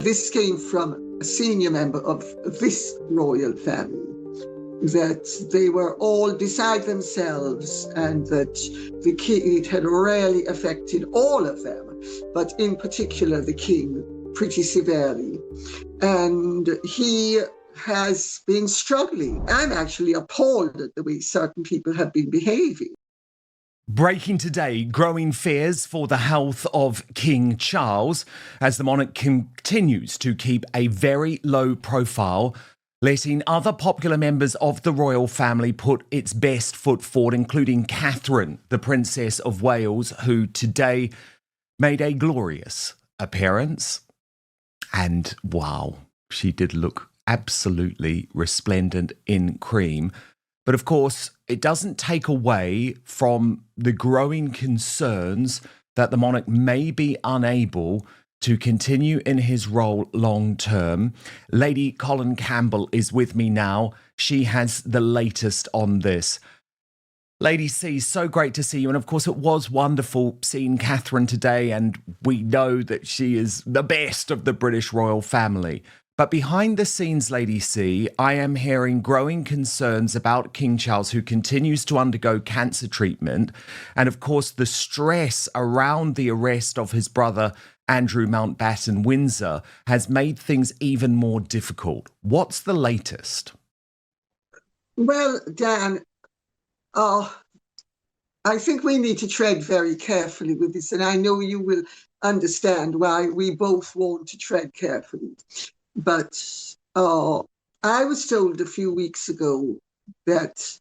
This came from a senior member of this royal family, that they were all beside themselves and that it had rarely affected all of them, but in particular the king pretty severely. And he has been struggling. I'm actually appalled at the way certain people have been behaving. Breaking today, growing fears for the health of King Charles as the monarch continues to keep a very low profile, letting other popular members of the royal family put its best foot forward, including Catherine, the Princess of Wales, who today made a glorious appearance. And wow, she did look absolutely resplendent in cream. But of course, it doesn't take away from the growing concerns that the monarch may be unable to continue in his role long term. Lady Colin Campbell is with me now. She has the latest on this. Lady C, so great to see you. And of course, it was wonderful seeing Catherine today, and we know that she is the best of the British royal family. But behind the scenes, Lady C, I am hearing growing concerns about King Charles, who continues to undergo cancer treatment. And of course, the stress around the arrest of his brother, Andrew Mountbatten Windsor, has made things even more difficult. What's the latest? Well, Dan, I think we need to tread very carefully with this. And I know you will understand why we both want to tread carefully. But I was told a few weeks ago that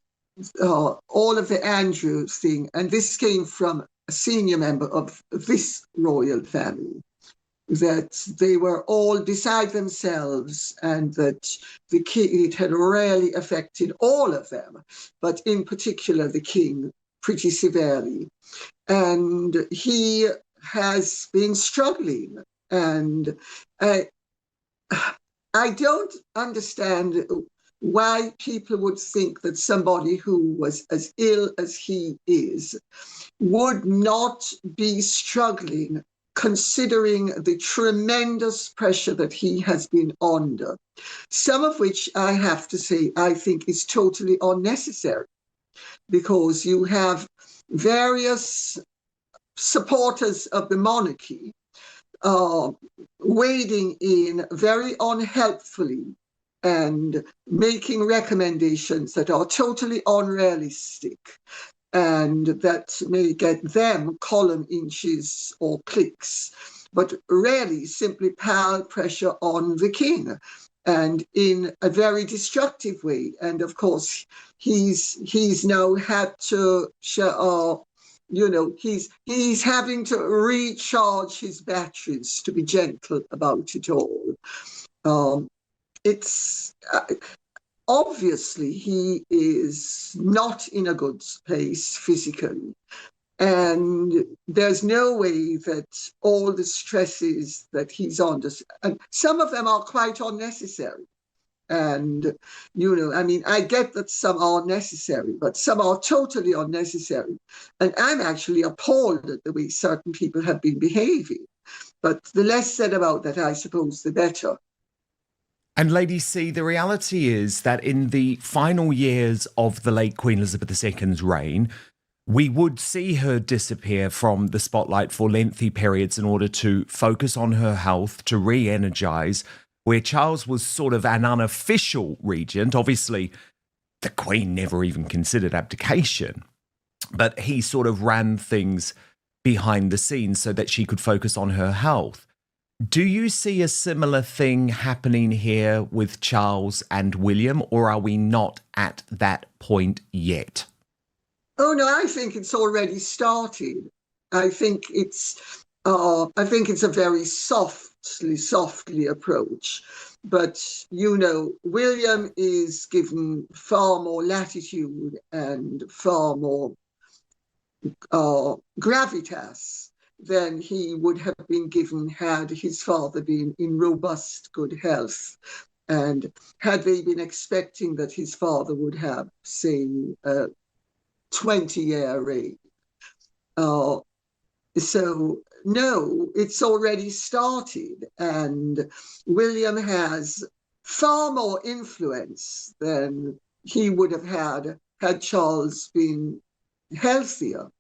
all of the Andrew thing, and this came from a senior member of this royal family, that they were all beside themselves and that it had rarely affected all of them, but in particular the king pretty severely. And he has been struggling. And I don't understand why people would think that somebody who was as ill as he is would not be struggling, considering the tremendous pressure that he has been under, some of which I have to say I think is totally unnecessary, because you have various supporters of the monarchy wading in very unhelpfully and making recommendations that are totally unrealistic and that may get them column inches or clicks, but really simply pile pressure on the king, and in a very destructive way. And of course, he's now had to he's having to recharge his batteries, to be gentle about it all. It's obviously he is not in a good place physically. And there's no way that all the stresses that he's under, and some of them are quite unnecessary. And, I get that some are necessary, but some are totally unnecessary. And I'm actually appalled at the way certain people have been behaving. But the less said about that, I suppose, the better. And Lady C, the reality is that in the final years of the late Queen Elizabeth II's reign, we would see her disappear from the spotlight for lengthy periods in order to focus on her health, to re-energise, where Charles was sort of an unofficial regent. Obviously, the Queen never even considered abdication, but he sort of ran things behind the scenes so that she could focus on her health. Do you see a similar thing happening here with Charles and William, or are we not at that point yet? Oh, no, I think it's already started. I think it's a very softly approach. But, William is given far more latitude and far more gravitas than he would have been given had his father been in robust good health. And had they been expecting that his father would have, say, 20-year reign. So no, it's already started, and William has far more influence than he would have had Charles been healthier.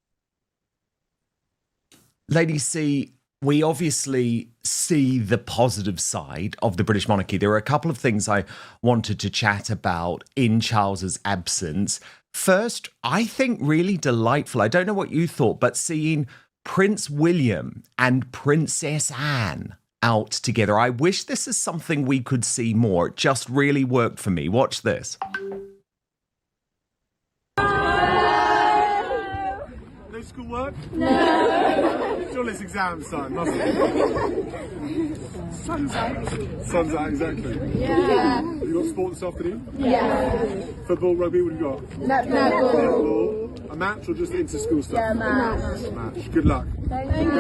Lady C, we obviously see the positive side of the British monarchy. There are a couple of things I wanted to chat about in Charles's absence. First, I think really delightful. I don't know what you thought, but seeing Prince William and Princess Anne out together. I wish this is something we could see more. It just really worked for me. Watch this. No schoolwork? No. It's your list exam, son, mustn't it? Sun's out, exactly. Yeah. You got sport this afternoon? Yeah. Football, rugby, what have you got? Netball. A match or just inter-school stuff? Yeah, match. Good luck. Thank you.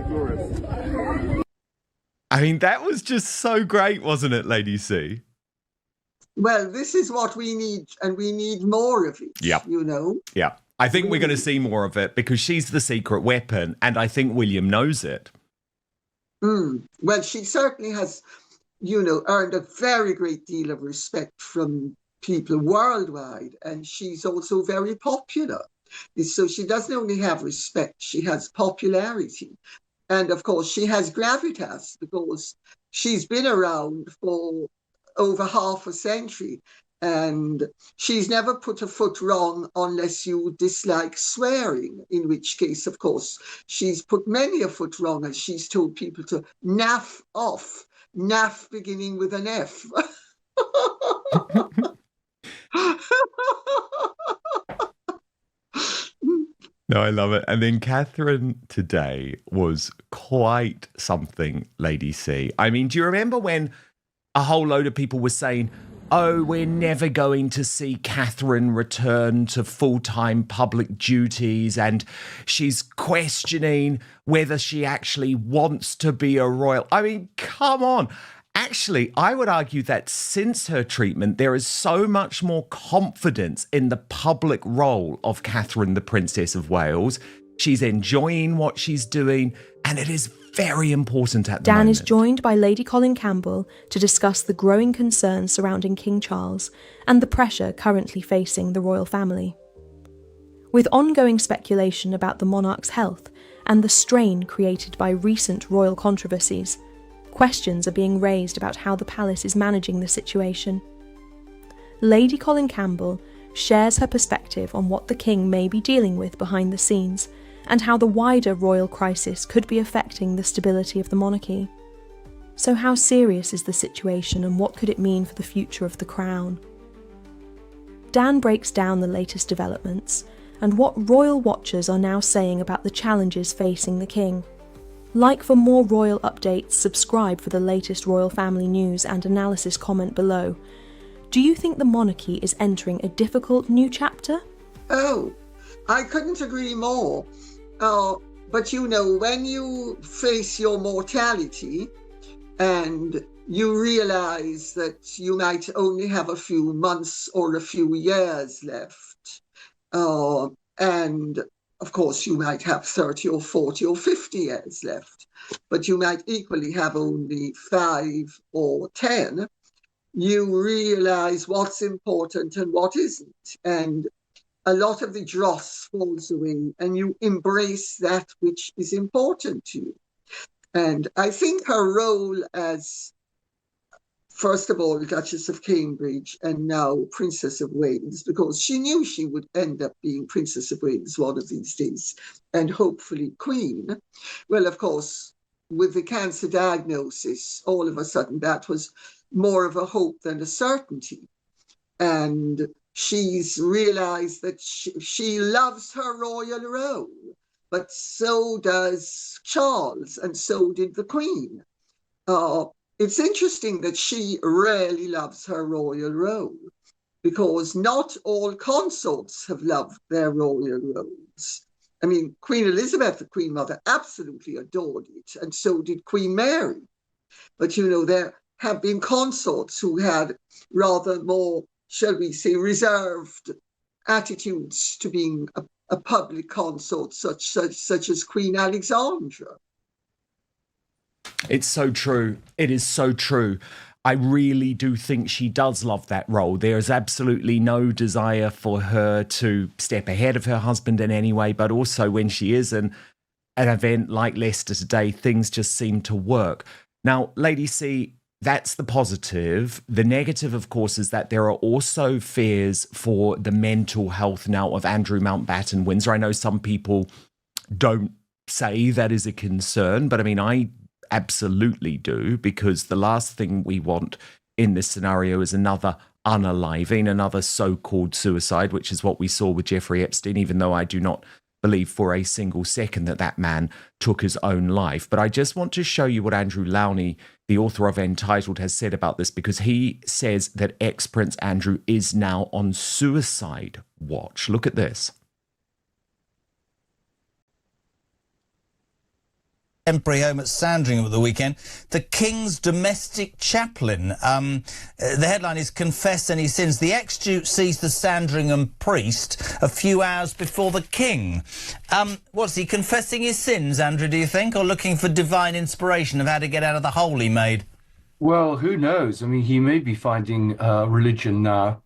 Glorious. I mean, that was just so great, wasn't it, Lady C? Well, this is what we need, and we need more of it, you know? Yeah. I think we're going to see more of it because she's the secret weapon, and I think William knows it. Well, she certainly has, you know, earned a very great deal of respect from people worldwide, and she's also very popular. So she doesn't only have respect, she has popularity. And of course, she has gravitas because she's been around for over half a century. And she's never put a foot wrong unless you dislike swearing, in which case, of course, she's put many a foot wrong as she's told people to naff off, naff beginning with an F. No, I love it. And then Catherine today was quite something, Lady C. I mean, do you remember when a whole load of people were saying, oh, we're never going to see Catherine return to full-time public duties, and she's questioning whether she actually wants to be a royal. I mean, come on. Actually, I would argue that since her treatment, there is so much more confidence in the public role of Catherine, the Princess of Wales. She's enjoying what she's doing, and it is very important at the moment. Dan is joined by Lady Colin Campbell to discuss the growing concerns surrounding King Charles and the pressure currently facing the royal family. With ongoing speculation about the monarch's health and the strain created by recent royal controversies, questions are being raised about how the palace is managing the situation. Lady Colin Campbell shares her perspective on what the king may be dealing with behind the scenes and how the wider royal crisis could be affecting the stability of the monarchy. So how serious is the situation and what could it mean for the future of the crown? Dan breaks down the latest developments and what royal watchers are now saying about the challenges facing the king. Like for more royal updates, subscribe for the latest royal family news and analysis. Comment below. Do you think the monarchy is entering a difficult new chapter? Oh, I couldn't agree more. But you know, when you face your mortality and you realize that you might only have a few months or a few years left, and of course you might have 30 or 40 or 50 years left, but you might equally have only 5 or 10, you realize what's important and what isn't. And a lot of the dross falls away and you embrace that which is important to you. And I think her role as, first of all, Duchess of Cambridge and now Princess of Wales, because she knew she would end up being Princess of Wales one of these days, and hopefully Queen. Well, of course, with the cancer diagnosis, all of a sudden that was more of a hope than a certainty. And she's realized that she loves her royal role, but so does Charles, and so did the Queen. It's interesting that she really loves her royal role, because not all consorts have loved their royal roles. I mean, Queen Elizabeth, the Queen Mother, absolutely adored it, and so did Queen Mary. But, you know, there have been consorts who had rather more, shall we say, reserved attitudes to being a public consort such as Queen Alexandra. It's so true. It is so true. I really do think she does love that role. There is absolutely no desire for her to step ahead of her husband in any way, but also when she is in an event like Leicester today, things just seem to work. Now, Lady C, that's the positive. The negative, of course, is that there are also fears for the mental health now of Andrew Mountbatten Windsor. I know some people don't say that is a concern, but I mean, I absolutely do, because the last thing we want in this scenario is another unaliving, another so-called suicide, which is what we saw with Jeffrey Epstein, even though I do not believe for a single second that that man took his own life. But I just want to show you what Andrew Lowney, the author of Entitled, has said about this, because he says that ex-Prince Andrew is now on suicide watch. Look at this. Temporary home at Sandringham at the weekend. The King's domestic chaplain. The headline is "Confess Any Sins." The ex-Duke sees the Sandringham priest a few hours before the King. What's he confessing his sins, Andrew, do you think, or looking for divine inspiration of how to get out of the hole he made? Well, who knows? I mean, he may be finding religion now.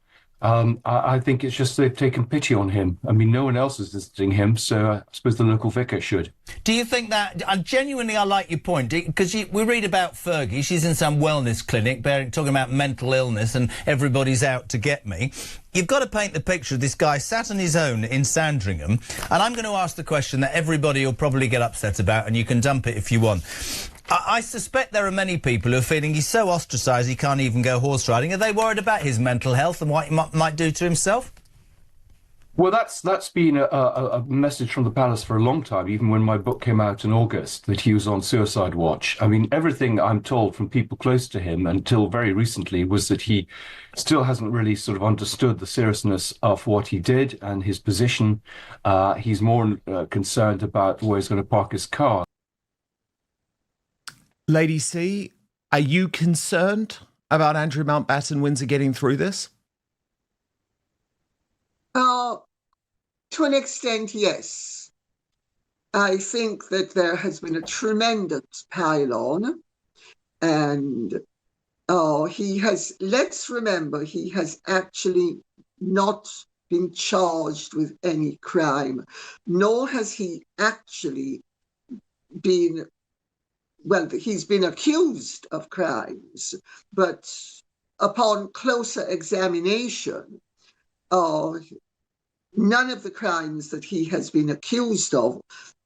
I think it's just they've taken pity on him. I mean, no one else is visiting him, so I suppose the local vicar should. Do you think that, genuinely, I like your point, because we read about Fergie, she's in some wellness clinic, talking about mental illness and everybody's out to get me. You've got to paint the picture of this guy sat on his own in Sandringham, and I'm going to ask the question that everybody will probably get upset about, and you can dump it if you want. I suspect there are many people who are feeling he's so ostracised he can't even go horse riding. Are they worried about his mental health and what he might do to himself? Well, that's been a message from the palace for a long time, even when my book came out in August, that he was on suicide watch. I mean, everything I'm told from people close to him until very recently was that he still hasn't really sort of understood the seriousness of what he did and his position. He's more concerned about where he's going to park his car. Lady C, are you concerned about Andrew Mountbatten Windsor getting through this? To an extent, yes. I think that there has been a tremendous pile-on, and let's remember, he has actually not been charged with any crime, nor has he actually been, well, he's been accused of crimes, but upon closer examination, none of the crimes that he has been accused of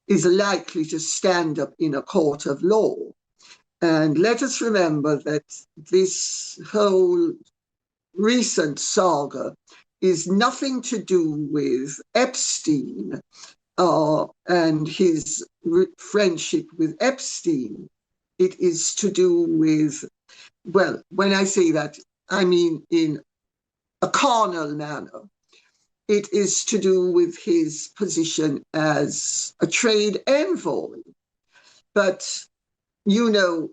is likely to stand up in a court of law. And let us remember that this whole recent saga is nothing to do with Epstein and his friendship with Epstein. It is to do with, well, when I say that, I mean in a carnal manner. It is to do with his position as a trade envoy. But, you know,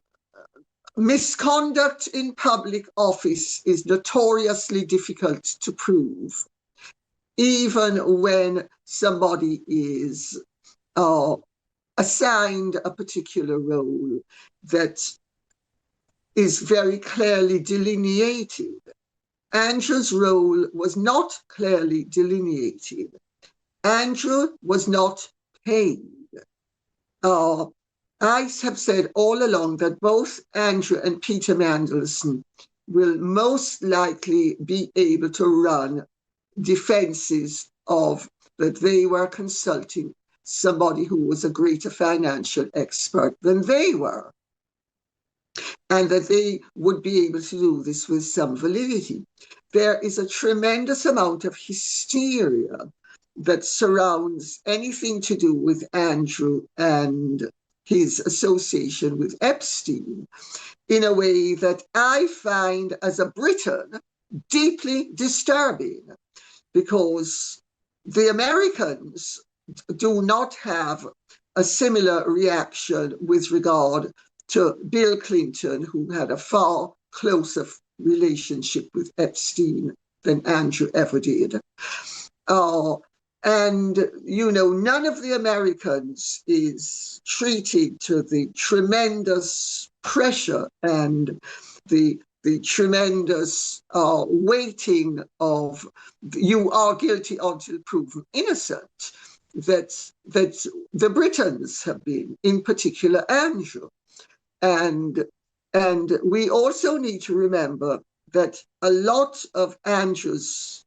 misconduct in public office is notoriously difficult to prove, even when somebody is assigned a particular role that is very clearly delineated. Andrew's role was not clearly delineated. Andrew was not paid. I have said all along that both Andrew and Peter Mandelson will most likely be able to run defenses of that they were consulting somebody who was a greater financial expert than they were, and that they would be able to do this with some validity. There is a tremendous amount of hysteria that surrounds anything to do with Andrew and his association with Epstein in a way that I find, as a Briton, deeply disturbing, because the Americans do not have a similar reaction with regard to Bill Clinton, who had a far closer relationship with Epstein than Andrew ever did. And, none of the Americans is treated to the tremendous pressure and the tremendous weighting of you are guilty until proven innocent that the Britons have been, in particular Andrew. And we also need to remember that a lot of Andrew's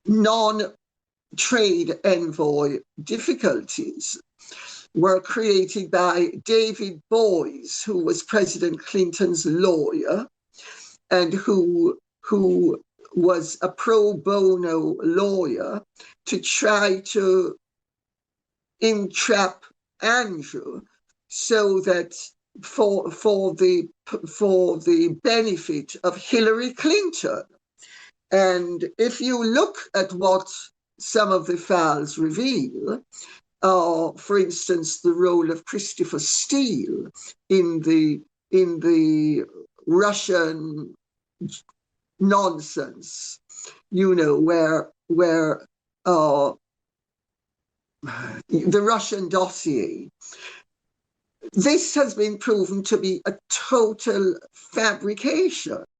non-trade envoy difficulties were created by David Boys, who was President Clinton's lawyer and who was a pro bono lawyer to try to entrap Andrew so that for the benefit of Hillary Clinton. And if you look at what some of the files reveal, for instance, the role of Christopher Steele in the Russian nonsense, where the Russian dossier. This has been proven to be a total fabrication.